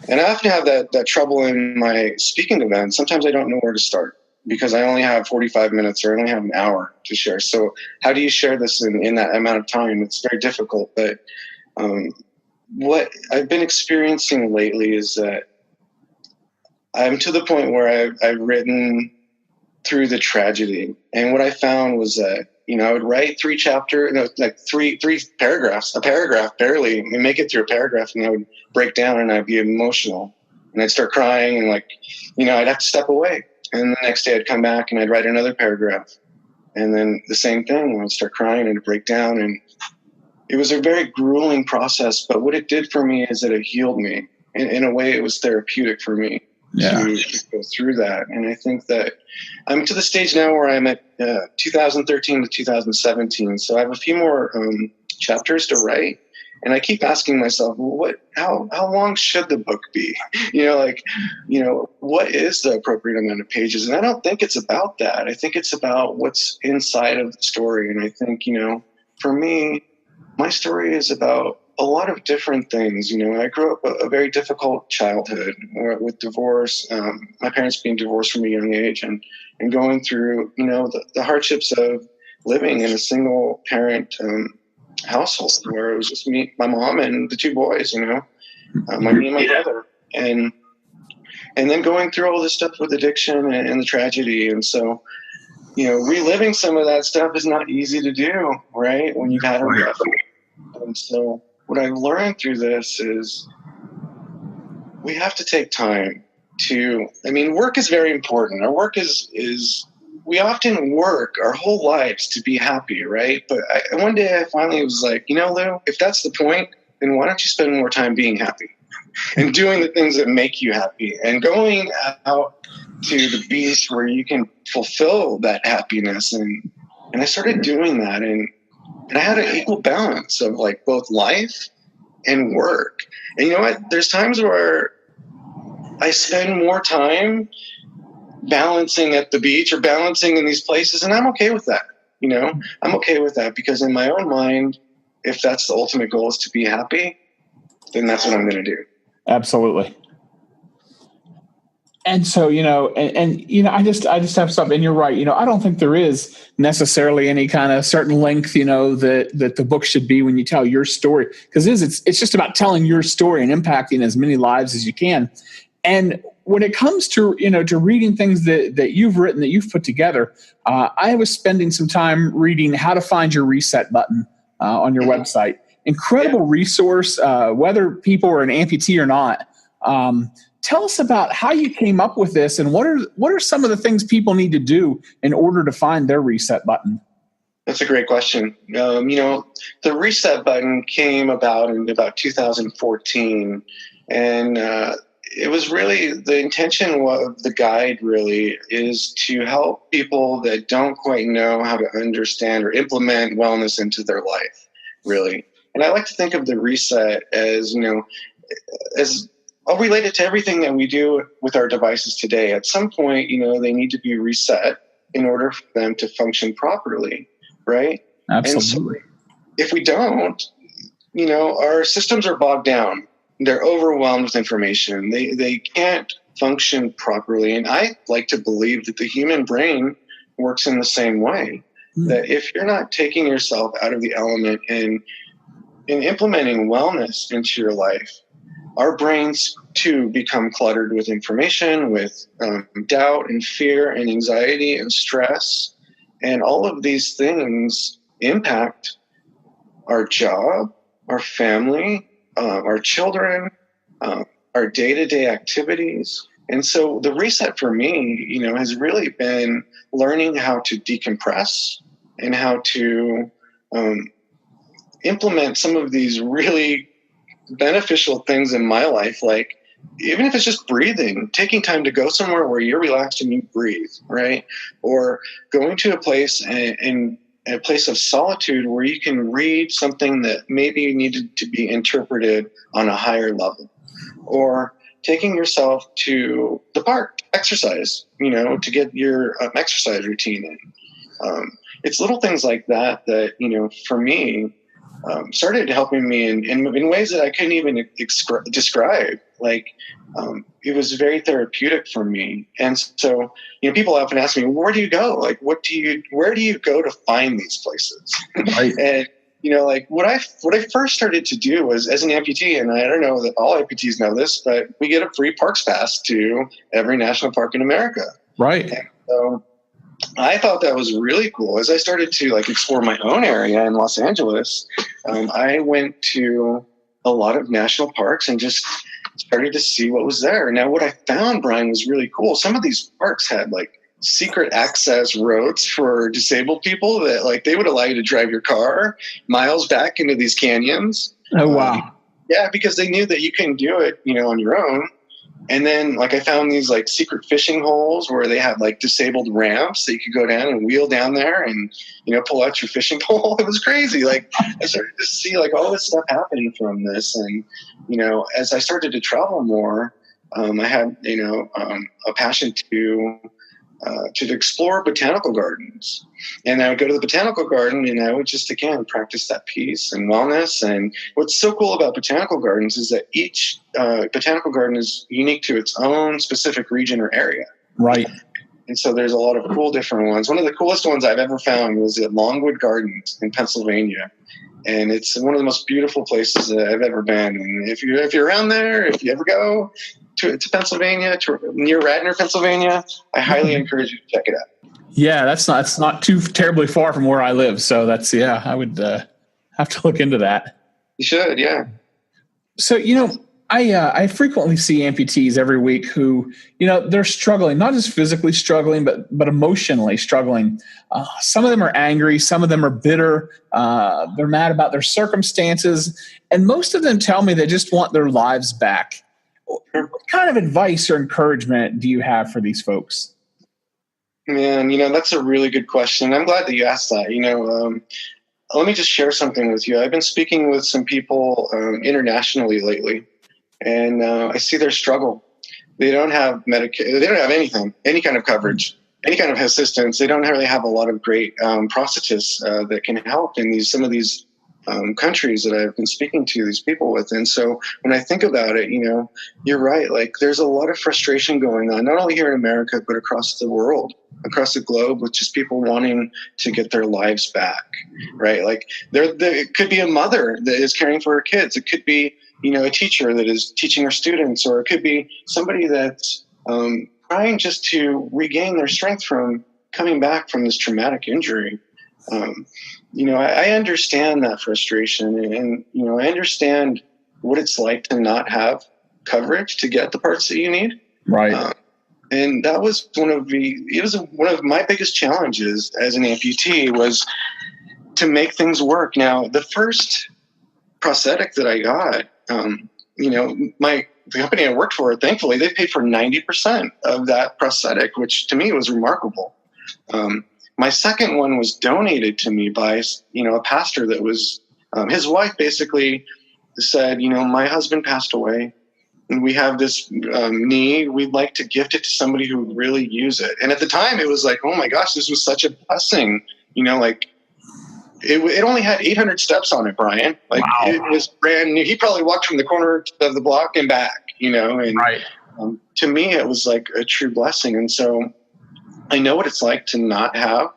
and I often have that trouble in my speaking events. Sometimes I don't know where to start because I only have 45 minutes or I only have an hour to share. So how do you share this in that amount of time? It's very difficult. But what I've been experiencing lately is that I'm to the point where I've written through the tragedy. And what I found was that, you know, I would write three paragraphs, a paragraph barely, and make it through a paragraph, and I would break down and I'd be emotional. And I'd start crying and, like, you know, I'd have to step away. And the next day I'd come back and I'd write another paragraph. And then the same thing, I'd start crying and I'd break down. And it was a very grueling process. But what it did for me is that it healed me. In a way, it was therapeutic for me to go through that. And I think that I'm to the stage now where I'm at 2013 to 2017. So I have a few more chapters to write. And I keep asking myself, well, how long should the book be? You know, like, you know, what is the appropriate amount of pages? And I don't think it's about that. I think it's about what's inside of the story. And I think, you know, for me, my story is about a lot of different things. You know, I grew up a very difficult childhood with divorce, my parents being divorced from a young age, and going through, you know, the hardships of living in a single parent household where it was just me, my mom, and the two boys, you know, me and my brother, and then going through all this stuff with addiction and the tragedy. And so reliving some of that stuff is not easy to do, right? When you've had a rough. And so what I've learned through this is we have to take time work is very important. Our work is we often work our whole lives to be happy, right? But one day I finally was like, Lou, if that's the point, then why don't you spend more time being happy and doing the things that make you happy and going out to the beach where you can fulfill that happiness. And I started doing that. And I had an equal balance of like both life and work. And you know what? There's times where I spend more time balancing at the beach or balancing in these places, and I'm okay with that. I'm okay with that because in my own mind, if that's the ultimate goal is to be happy, then that's what I'm going to do. Absolutely. And so, I just have something, and you're right. I don't think there is necessarily any kind of certain length, that the book should be when you tell your story, because it's just about telling your story and impacting as many lives as you can. And when it comes to, to reading things that you've written, that you've put together, I was spending some time reading How to Find Your Reset Button on your website. Incredible resource, whether people are an amputee or not. Tell us about how you came up with this, and what are some of the things people need to do in order to find their reset button? That's a great question. The reset button came about in about 2014, and it was really the intention of the guide really is to help people that don't quite know how to understand or implement wellness into their life, really. And I like to think of the reset as, as I'll relate it to everything that we do with our devices today. At some point, they need to be reset in order for them to function properly, right? Absolutely. And so if we don't, our systems are bogged down. They're overwhelmed with information. They can't function properly. And I like to believe that the human brain works in the same way, that if you're not taking yourself out of the element and implementing wellness into your life, our brains too become cluttered with information, with doubt and fear and anxiety and stress. And all of these things impact our job, our family, our children, our day-to-day activities. And so the reset for me, has really been learning how to decompress and how to implement some of these really beneficial things in my life, like even if it's just breathing, taking time to go somewhere where you're relaxed and you breathe, right? Or going to a place and a place of solitude where you can read something that maybe needed to be interpreted on a higher level, or taking yourself to the park, exercise, to get your exercise routine in. It's little things like that, for me, started helping me in ways that I couldn't even describe. Like, it was very therapeutic for me. And so, people often ask me, where do you go? Like, where do you go to find these places? Right. And, what I first started to do was, as an amputee, and I don't know that all amputees know this, but we get a free parks pass to every national park in America. Right. And so I thought that was really cool. As I started to explore my own area in Los Angeles, I went to a lot of national parks and just started to see what was there. Now, what I found, Brian, was really cool. Some of these parks had secret access roads for disabled people that they would allow you to drive your car miles back into these canyons. Oh, wow. Yeah, because they knew that you couldn't do it, on your own. And then I found these secret fishing holes where they had disabled ramps that you could go down and wheel down there and, pull out your fishing pole. It was crazy. I started to see all this stuff happening from this. And, as I started to travel more, I had, a passion to explore botanical gardens. And I would go to the botanical garden and I would just, again, practice that peace and wellness. And what's so cool about botanical gardens is that each botanical garden is unique to its own specific region or area. Right. And so there's a lot of cool different ones. One of the coolest ones I've ever found was at Longwood Gardens in Pennsylvania. And it's one of the most beautiful places that I've ever been. And if you're around there, if you ever go to Pennsylvania, near Radnor, Pennsylvania, I highly encourage you to check it out. Yeah, it's not too terribly far from where I live. So I would have to look into that. You should, yeah. So, I frequently see amputees every week who, they're struggling, not just physically struggling, but emotionally struggling. Some of them are angry. Some of them are bitter. They're mad about their circumstances. And most of them tell me they just want their lives back. What kind of advice or encouragement do you have for these folks? Man, that's a really good question. I'm glad that you asked that. Let me just share something with you. I've been speaking with some people internationally lately, and I see their struggle. They don't have Medicare. They don't have anything, any kind of coverage, any kind of assistance. They don't really have a lot of great prosthetists that can help in some of these countries that I've been speaking to these people with. And so when I think about it, you're right. Like, there's a lot of frustration going on, not only here in America, but across the world, across the globe, with just people wanting to get their lives back, right? Like, it could be a mother that is caring for her kids. It could be, a teacher that is teaching her students, or it could be somebody that's trying just to regain their strength from coming back from this traumatic injury. I understand that frustration, and I understand what it's like to not have coverage to get the parts that you need. Right. And that was one of my biggest challenges as an amputee, was to make things work. Now, the first prosthetic that I got, the company I worked for, thankfully, they paid for 90% of that prosthetic, which to me was remarkable. My second one was donated to me by, a pastor that was, his wife basically said, my husband passed away, and we have this knee. We'd like to gift it to somebody who would really use it. And at the time, it was like, oh my gosh, this was such a blessing. It only had 800 steps on it, Brian. Like, wow. It was brand new. He probably walked from the corner of the block and back, and right. To me, it was like a true blessing. And so I know what it's like to not have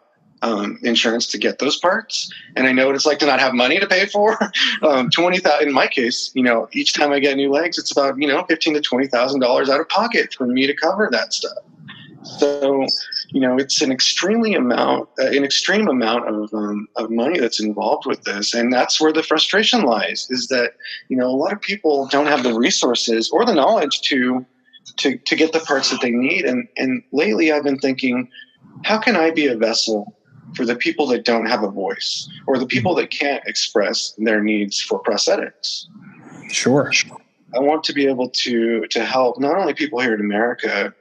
insurance to get those parts, and I know what it's like to not have money to pay for. $20,000 in my case. Each time I get new legs, it's about $15,000 to $20,000 out of pocket for me to cover that stuff. So it's an extreme amount of money that's involved with this, and that's where the frustration lies. Is that a lot of people don't have the resources or the knowledge to get the parts that they need. And lately I've been thinking, how can I be a vessel for the people that don't have a voice, or the people that can't express their needs for prosthetics? Sure. I want to be able to help not only people here in America,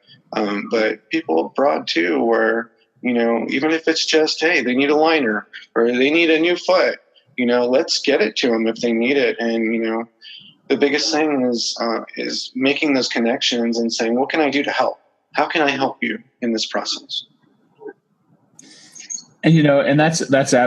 but people abroad too, where, even if it's just, hey, they need a liner or they need a new foot, let's get it to them if they need it. And, the biggest thing is making those connections and saying, what can I do to help? How can I help you in this process? And and that's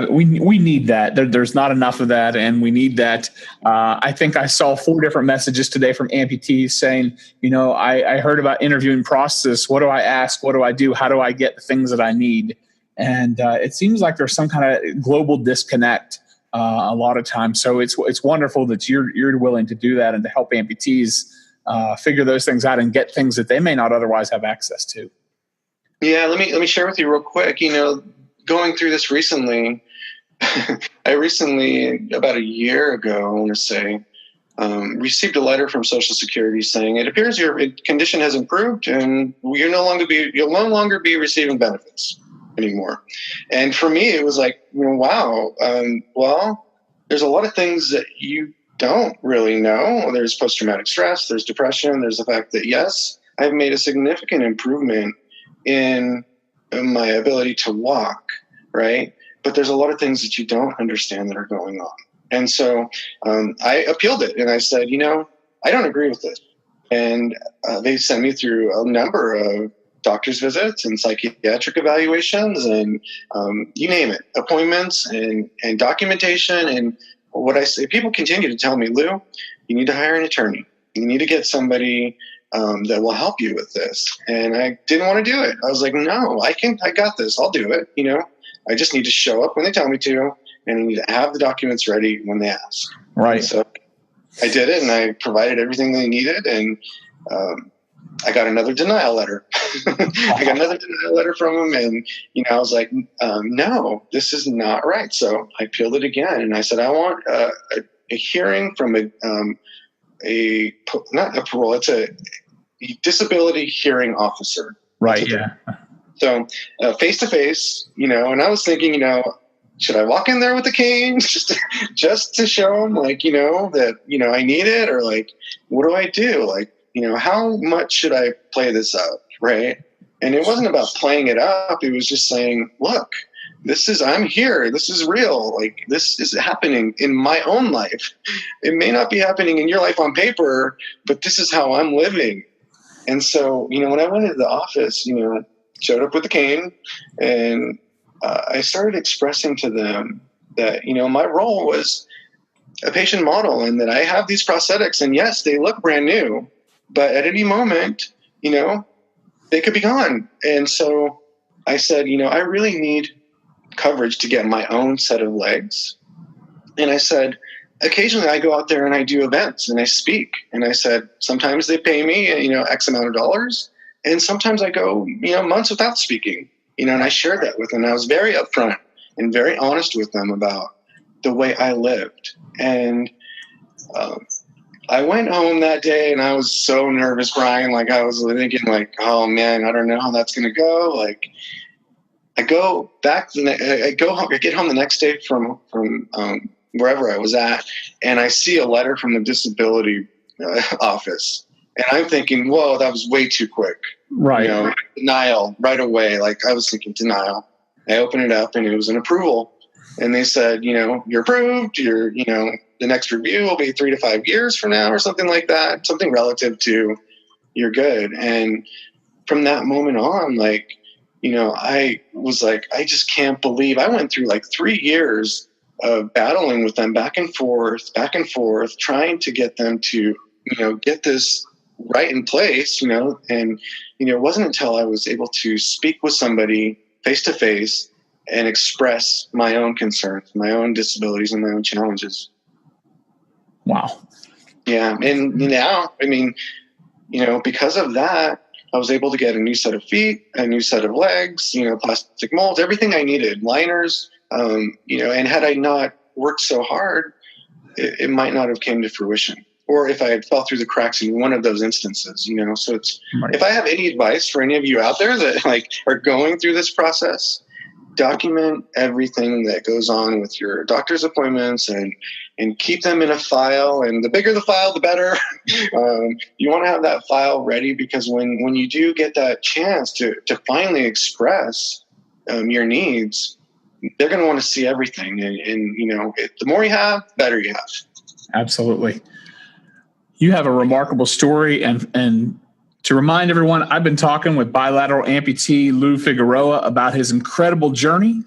we need that. There's not enough of that, and we need that. I think I saw 4 different messages today from amputees saying, I heard about interviewing process. What do I ask? What do I do? How do I get the things that I need? And it seems like there's some kind of global disconnect a lot of times. So it's wonderful that you're willing to do that and to help amputees figure those things out and get things that they may not otherwise have access to. Yeah, let me share with you real quick. Going through this recently, I recently, about a year ago, I want to say, received a letter from Social Security saying it appears your condition has improved and you'll no longer be receiving benefits anymore. And for me, it was like, wow. Well, there's a lot of things that you don't really know. There's post-traumatic stress, there's depression, there's the fact that, yes, I've made a significant improvement in my ability to walk, right? But there's a lot of things that you don't understand that are going on. And so I appealed it, and I said, I don't agree with this. And they sent me through a number of doctor's visits and psychiatric evaluations and you name it, appointments and documentation. And what I say, people continue to tell me, Lou, you need to hire an attorney. You need to get somebody that will help you with this. And I didn't want to do it. I was like, no, I got this. I'll do it. I just need to show up when they tell me to, and I need to have the documents ready when they ask. Right. And so I did it, and I provided everything they needed. And I got another denial letter. I got another denial letter from him, and I was like, no, this is not right. So I appealed it again, and I said, I want a hearing from not a parole, it's a disability hearing officer. Right. Yeah. So face to face, and I was thinking, should I walk in there with a cane just to show him, that, I need it, or what do I do? How much should I play this up? Right. And it wasn't about playing it up. It was just saying, look, I'm here. This is real. This is happening in my own life. It may not be happening in your life on paper, but this is how I'm living. And so, when I went into the office, showed up with the cane, and I started expressing to them that, my role was a patient model, and that I have these prosthetics, and yes, they look brand new, but at any moment, they could be gone. And so I said, I really need coverage to get my own set of legs. And I said, occasionally I go out there and I do events and I speak. And I said, sometimes they pay me, X amount of dollars. And sometimes I go, months without speaking, and I shared that with them. I was very upfront and very honest with them about the way I lived. And I went home that day and I was so nervous, Brian. I was thinking oh man, I don't know how that's going to go. I go back, I get home the next day from wherever I was at, and I see a letter from the disability office. And I'm thinking, whoa, that was way too quick. Right. Denial right away. I was thinking denial. I opened it up and it was an approval. And they said, you're approved. The next review will be 3 to 5 years from now or something like that. Something relative to you're good. And from that moment on, I was I just can't believe I went through 3 years of battling with them back and forth, trying to get them to, get this right in place, and, it wasn't until I was able to speak with somebody face to face and express my own concerns, my own disabilities, and my own challenges. Wow. Yeah. And now, because of that, I was able to get a new set of feet, a new set of legs, plastic molds, everything I needed, liners, and had I not worked so hard, it might not have came to fruition. Or if I had fell through the cracks in one of those instances, so it's, right. If I have any advice for any of you out there that are going through this process, document everything that goes on with your doctor's appointments and keep them in a file. And the bigger the file, the better. You want to have that file ready, because when you do get that chance to finally express your needs, they're going to want to see everything. And the more you have, the better you have. Absolutely. You have a remarkable story. And to remind everyone, I've been talking with Bilateral Amputee Lou Figeuroa about his incredible journey.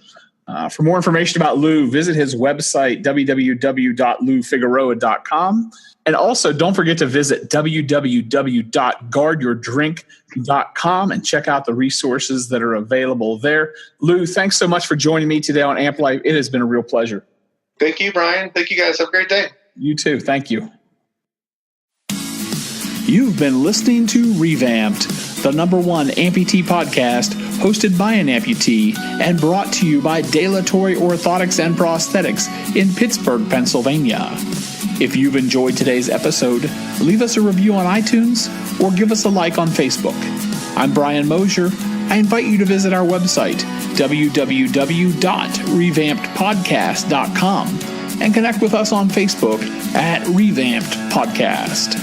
For more information about Lou, visit his website, www.loufigeuroa.com. And also, don't forget to visit www.guardyourdrink.com and check out the resources that are available there. Lou, thanks so much for joining me today on Amp Life. It has been a real pleasure. Thank you, Brian. Thank you, guys. Have a great day. You too. Thank you. You've been listening to Revamped, the #1 amputee podcast hosted by an amputee and brought to you by Bilateral Orthotics and Prosthetics in Pittsburgh, Pennsylvania. If you've enjoyed today's episode, leave us a review on iTunes or give us a like on Facebook. I'm Brian Mosier. I invite you to visit our website, www.revampedpodcast.com, and connect with us on Facebook at Revamped Podcast.